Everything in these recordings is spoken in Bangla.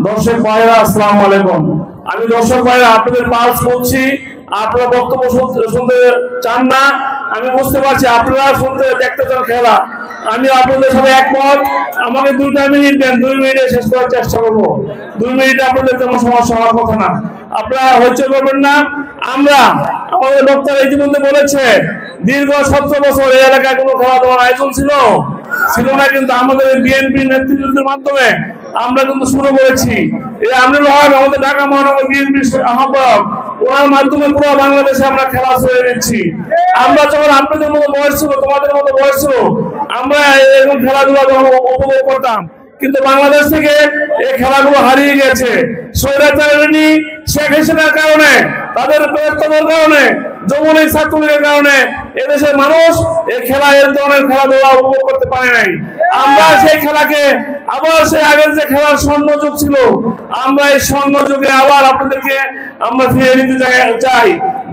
দর্শক ভাইরা আসসালামু আলাইকুম। আমি দর্শক ভাইরা আপনাদের পালস বলছি, আপনারা বক্তব্য শুনতে চান না, আমি বুঝতে পারছি। আপনারা শুনতে দেখতে চান খেলা, আমি আপনাদের সাথে একমত। আমাকে 2টা মিনিট দেন, 2 মিনিটে শেষ করার চেষ্টা করবো। 2 মিনিটে আপনাদের কোনো সমস্যা হওয়ার কথা না, আপনারা হইচই করবেন না। আমাদের বক্তারা ইতিমধ্যে বলেছে দীর্ঘ 17 বছর এই এলাকায় কোনো খেলাধুলার আয়োজন ছিল না, কিন্তু আমাদের বিএনপি নেতৃত্বের মাধ্যমে আমরা কিন্তু শুরু করেছি। এই আমিনুল হক আমাদের ঢাকা মহানগর বিএনপির আহ্বায়ক, ওনার মাধ্যমে পুরো বাংলাদেশে আমরা খেলা ছড়িয়ে দিচ্ছি। আমরা যখন আপনাদের মতো বয়স ছিল, তোমাদের মতো বয়স ছিল, আমরা এরকম খেলাধুলা উপভোগ করতাম, কিন্তু বাংলাদেশ থেকে এই খেলাগুলো হারিয়ে গেছে। স্বৈরাচারী শেখ হাসিনার কারণে, তাদের প্রয়ত্নের কারণে, যমুনা ছাত্রলীগের কারণে এদেশের মানুষ এই ধরনের খেলাধুলা উপভোগ করতে পারে নাই। আমরা সেই খেলাকে আবার সেই আগের যে খেলার স্বর্ণযুগ ছিল, আমরা এই স্বর্ণযুগে আবার আপনাদেরকে আমরা ফিরিয়ে দিতে চাই।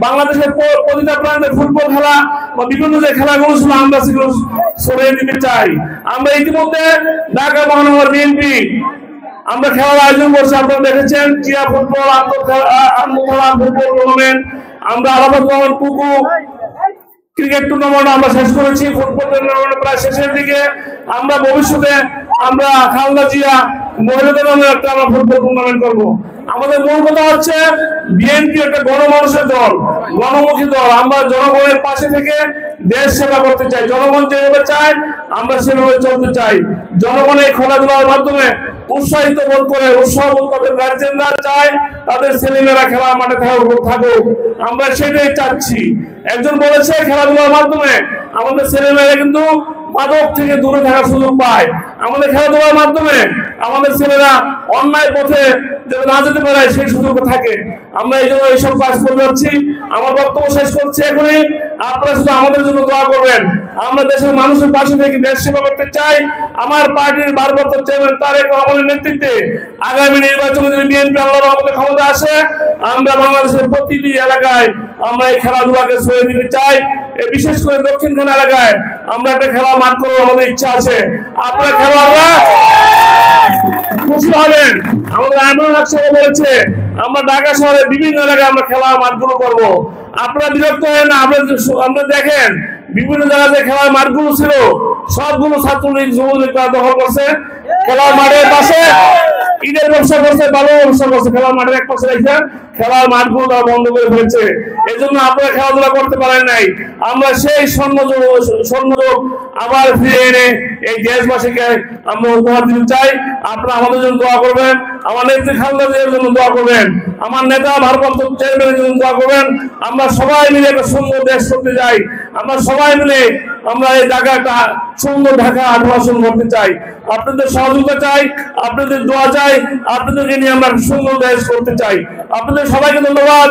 বাংলাদেশের প্রতিটা প্রান্তে ফুটবল খেলা বা বিভিন্ন যে খেলাগুলো ছিল আমরা সেগুলো সরিয়ে দিতে চাই। আমরা ইতিমধ্যে ঢাকা মহানগর বিএনপি আমরা খেলার আয়োজন করছি। আপনারা দেখেছেন ক্রীড়া ফুটবল, আন্তঃখেলা ফুটবল টুর্নামেন্ট, আমরা আলাদা পুকু ক্রিকেট টুর্নামেন্ট আমরা শেষ করেছি। ফুটবল টুর্নামেন্ট প্রায় শেষের দিকে। আমরা ভবিষ্যতে আমরা খালদা জিয়া মহিলাদের নামে একটা আমরা ফুটবল টুর্নামেন্ট করবো। আমাদের মূল কথা হচ্ছে বিএনপি একটা গণমানুষের দল, গণমুখী দল। আমরা জনগণের পাশে থেকে দেশ সেবা করতে চাই। জনগণ যেভাবে চায় আমরা সেভাবে চলতে চাই। জনগণ এই খেলাধুলার মাধ্যমে উৎসাহিত বোধ করে, উৎসাহ বোধ করে, গার্জেনরা চায় তাদের ছেলেমেয়েরা খেলার মাঠে থাকুক, আমরা সেটাই চাচ্ছি। একজন বলেছে খেলাধুলার মাধ্যমে আমাদের ছেলেমেয়েরা কিন্তু মাদক থেকে দূরে থাকার সুযোগ পায়। আমাদের খেলাধুলার মাধ্যমে আমাদের ছেলেরা অন্যায় পথে যাতে না যেতে পারে সেই সুযোগ থাকে। আমরা এই জন্য এইসব কাজ করে যাচ্ছি। আমার বক্তব্য শেষ করছি এখনই। আপনারা শুধু আমাদের জন্য দোয়া করবেন। আমরা দেশের মানুষের পাশে থেকে দেশ সেবা করতে চাই। আমার পার্টির ভারপ্রাপ্ত চেয়ারম্যান তারেক রহমানের নেতৃত্বে আগামী নির্বাচনে যদি বিএনপি আল্লাহর রহমতে ক্ষমতা আসে, আমরা বাংলাদেশের প্রতিটি এলাকায় আমরা এই খেলাধুলাকে ছড়িয়ে দিতে চাই। বিশেষ করে দক্ষিণখান এলাকায় আমরা একটা খেলা মাঠ করার আমাদের ইচ্ছা আছে। আপনারা খেলোয়াড়রা খুশি হবেন। আমাদের আমিনুল হক সাহেব বলেছে আমরা ঢাকা শহরের বিভিন্ন এলাকায় আমরা খেলার মাঠগুলো করবো। আপনারা বিরক্ত হয় না? আমরা দেখেন বিভিন্ন জায়গায় যে খেলার মাঠগুলো ছিল সবগুলো ছাত্রলীগ যুবলীগ দখল করছে। খেলার মাঠের পাশে ঈদের ব্যবসা করছে, ভালো ব্যবসা করছে। খেলার মাঠের এক পাশে রেখে খেলার মাঠগুলো তারা বন্ধ করে ফেলছে। এই জন্য আপনারা খেলাধুলা করতে পারেন নাই। আমরা সেই স্বর্ণযুগ আবার ফিরে এনে এই দেশবাসীকে আমরা উপহার দিতে চাই। আপনারা আমাদের জন্য দোয়া করবেন, আমার নেত্রী খালেদা জিয়ার জন্য দোয়া করবেন, আমার নেতা ভারপ্রাপ্ত চেয়ারম্যানের জন্য দোয়া করবেন। আমরা সবাই মিলে একটা সুন্দর দেশ করতে চাই। আমরা সবাই মিলে আমরা এই ঢাকাটা সুন্দর ঢাকা 18 করতে চাই। আপনাদের সহযোগিতা চাই, আপনাদের দোয়া চাই, আপনাদেরকে নিয়ে আমরা সুন্দর দেশ করতে চাই। আপনাদের সবাইকে ধন্যবাদ।